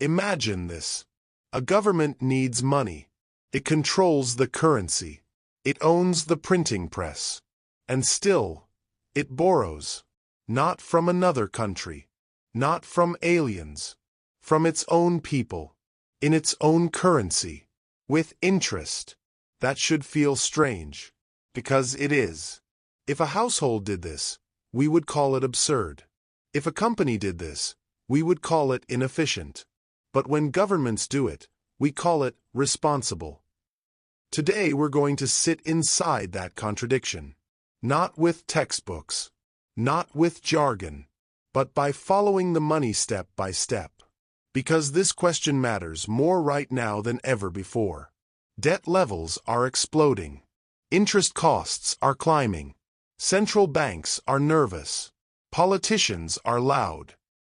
Imagine this. A government needs money. It controls the currency. It owns the printing press. And still, it borrows. Not from another country. Not from aliens. From its own people. In its own currency. With interest. That should feel strange. Because it is. If a household did this, we would call it absurd. If a company did this, we would call it inefficient. But when governments do it, we call it responsible. Today we're going to sit inside that contradiction. Not with textbooks. Not with jargon. But by following the money step by step. Because this question matters more right now than ever before. Debt levels are exploding. Interest costs are climbing. Central banks are nervous. Politicians are loud.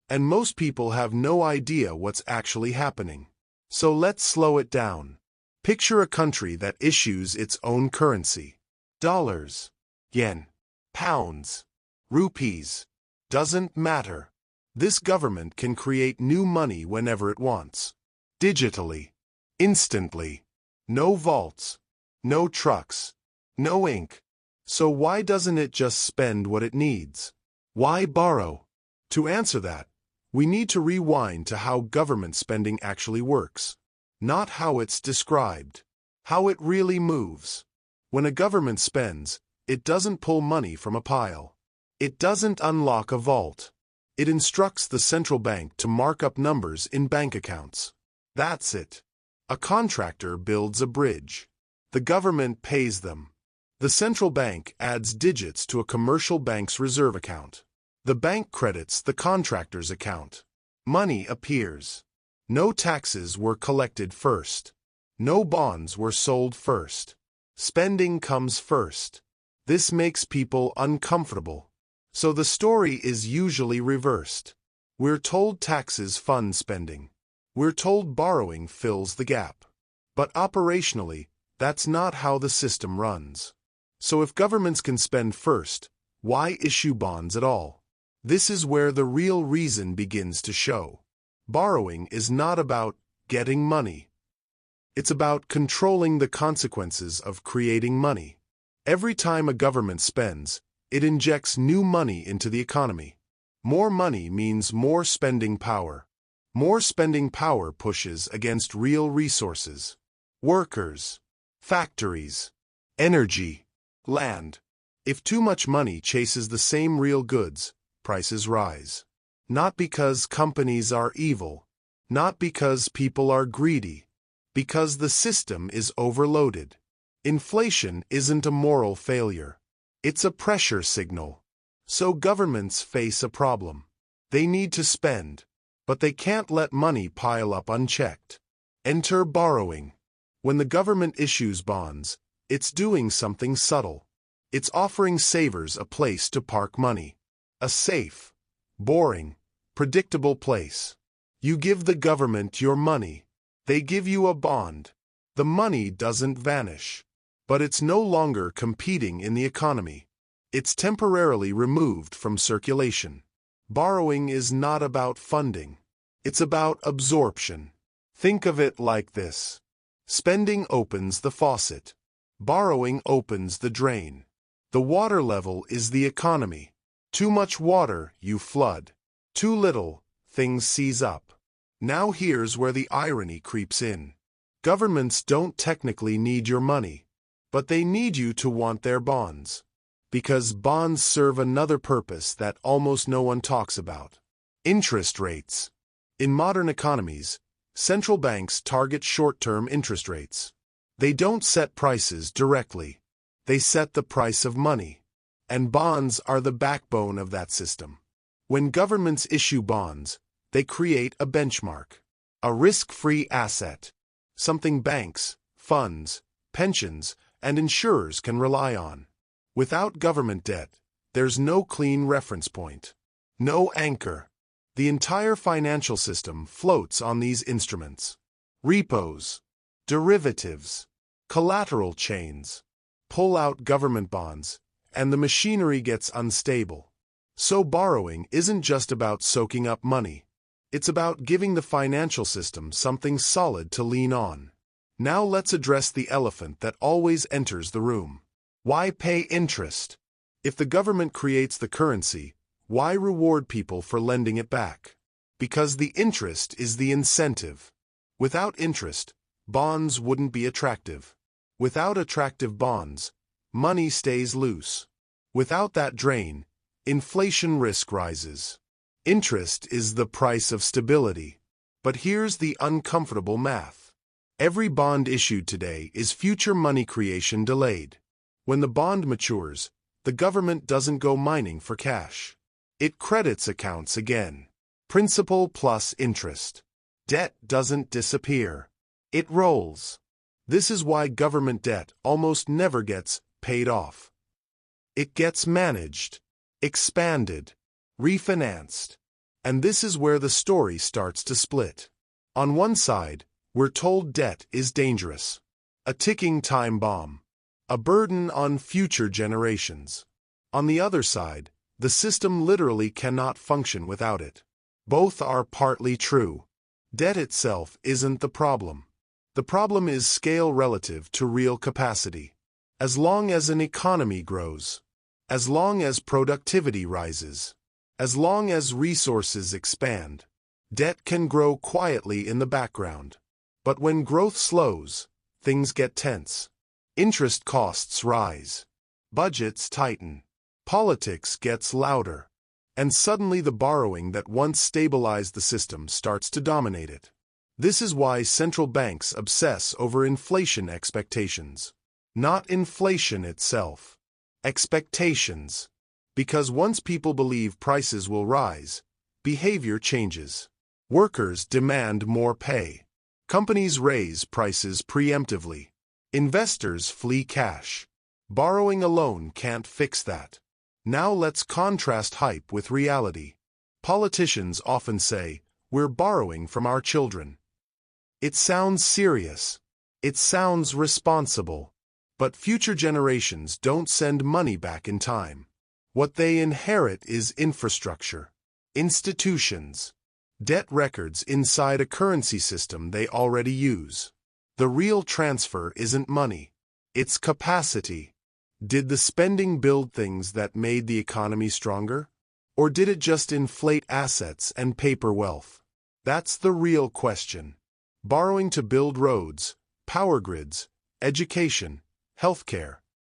And most people have no idea what's actually happening. So let's slow it down. Picture a country that issues its own currency. Dollars, yen, pounds, rupees. Doesn't matter. This government can create new money whenever it wants. Digitally. Instantly. No vaults. No trucks. No ink. So why doesn't it just spend what it needs? Why borrow? To answer that, we need to rewind to how government spending actually works. Not how it's described. How it really moves. When a government spends, it doesn't pull money from a pile. It doesn't unlock a vault. It instructs the central bank to mark up numbers in bank accounts. That's it. A contractor builds a bridge. The government pays them. The central bank adds digits to a commercial bank's reserve account. The bank credits the contractor's account. Money appears. No taxes were collected first. No bonds were sold first. Spending comes first. This makes people uncomfortable. So the story is usually reversed. We're told taxes fund spending. We're told borrowing fills the gap. But operationally, that's not how the system runs. So if governments can spend first, why issue bonds at all? This is where the real reason begins to show. Borrowing is not about getting money. It's about controlling the consequences of creating money. Every time a government spends, it injects new money into the economy. More money means more spending power. More spending power pushes against real resources. Workers, factories, energy, land. If too much money chases the same real goods, prices rise. Not because companies are evil. Not because people are greedy. Because the system is overloaded. Inflation isn't a moral failure. It's a pressure signal. So governments face a problem. They need to spend, but they can't let money pile up unchecked. Enter borrowing. When the government issues bonds, it's doing something subtle. It's offering savers a place to park money. A safe, boring, predictable place. You give the government your money. They give you a bond. The money doesn't vanish. But it's no longer competing in the economy. It's temporarily removed from circulation. Borrowing is not about funding. It's about absorption. Think of it like this. Spending opens the faucet. Borrowing opens the drain. The water level is the economy. Too much water, you flood. Too little, things seize up. Now here's where the irony creeps in. Governments don't technically need your money. But they need you to want their bonds. Because bonds serve another purpose that almost no one talks about. Interest rates. In modern economies, central banks target short-term interest rates. They don't set prices directly. They set the price of money. And bonds are the backbone of that system. When governments issue bonds, they create a benchmark. A risk-free asset. Something banks, funds, pensions, and insurers can rely on. Without government debt, there's no clean reference point. No anchor. The entire financial system floats on these instruments. Repos, derivatives, collateral chains. Pull out government bonds, and the machinery gets unstable. So borrowing isn't just about soaking up money. It's about giving the financial system something solid to lean on. Now let's address the elephant that always enters the room. Why pay interest? If the government creates the currency, why reward people for lending it back? Because the interest is the incentive. Without interest, bonds wouldn't be attractive. Without attractive bonds, money stays loose. Without that drain, inflation risk rises. Interest is the price of stability. But here's the uncomfortable math. Every bond issued today is future money creation delayed. When the bond matures, the government doesn't go mining for cash. It credits accounts again. Principal plus interest. Debt doesn't disappear. It rolls. This is why government debt almost never gets paid off. It gets managed, expanded, refinanced. And this is where the story starts to split. On one side, we're told debt is dangerous, a ticking time bomb, a burden on future generations. On the other side, the system literally cannot function without it. Both are partly true. Debt itself isn't the problem. The problem is scale relative to real capacity. As long as an economy grows, as long as productivity rises, as long as resources expand, debt can grow quietly in the background. But when growth slows, things get tense. Interest costs rise. Budgets tighten. Politics gets louder. And suddenly the borrowing that once stabilized the system starts to dominate it. This is why central banks obsess over inflation expectations. Not inflation itself. Expectations. Because once people believe prices will rise, behavior changes. Workers demand more pay. Companies raise prices preemptively. Investors flee cash. Borrowing alone can't fix that. Now let's contrast hype with reality. Politicians often say, "We're borrowing from our children." It sounds serious. It sounds responsible. But future generations don't send money back in time. What they inherit is infrastructure, institutions, debt records inside a currency system they already use. The real transfer isn't money, it's capacity. Did the spending build things that made the economy stronger? Or did it just inflate assets and paper wealth? That's the real question. Borrowing to build roads, power grids, education, healthcare.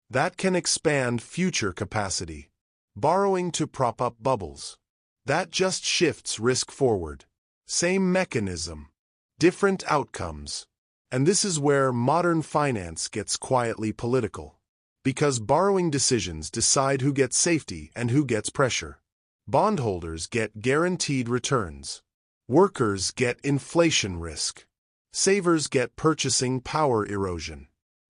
That can expand future capacity. Borrowing to prop up bubbles. That just shifts risk forward. Same mechanism, different outcomes. And this is where modern finance gets quietly political. Because borrowing decisions decide who gets safety and who gets pressure. Bondholders get guaranteed returns. Workers get inflation risk. Savers get purchasing power erosion.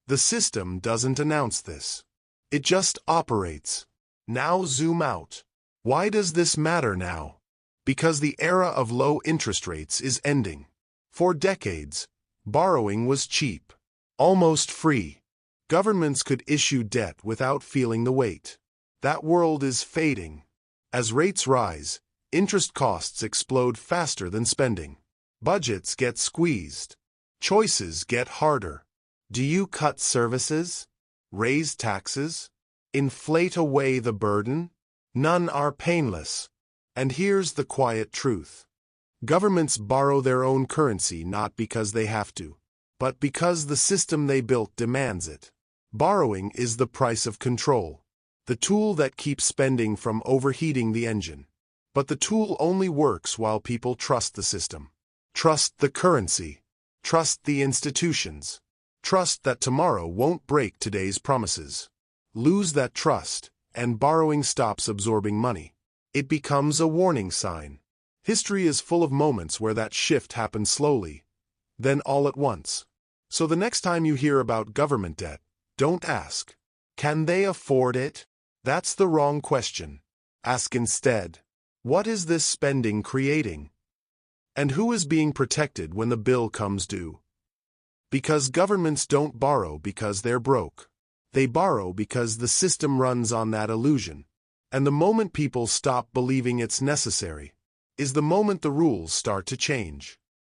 The system doesn't announce this. It just operates. Now zoom out. Why does this matter now? Because the era of low interest rates is ending. For decades, borrowing was cheap, almost free. Governments could issue debt without feeling the weight. That world is fading. As rates rise, interest costs explode faster than spending. Budgets get squeezed. Choices get harder. Do you cut services? Raise taxes? Inflate away the burden? None are painless. And here's the quiet truth. Governments borrow their own currency not because they have to, but because the system they built demands it. Borrowing is the price of control, the tool that keeps spending from overheating the engine. But the tool only works while people trust the system. Trust the currency. Trust the institutions. Trust that tomorrow won't break today's promises. Lose that trust, and borrowing stops absorbing money. It becomes a warning sign. History is full of moments where that shift happens slowly, then all at once. So the next time you hear about government debt, don't ask, "Can they afford it?" That's the wrong question. Ask instead, what is this spending creating? And who is being protected when the bill comes due? Because governments don't borrow because they're broke. They borrow because the system runs on that illusion. And the moment people stop believing it's necessary, is the moment the rules start to change.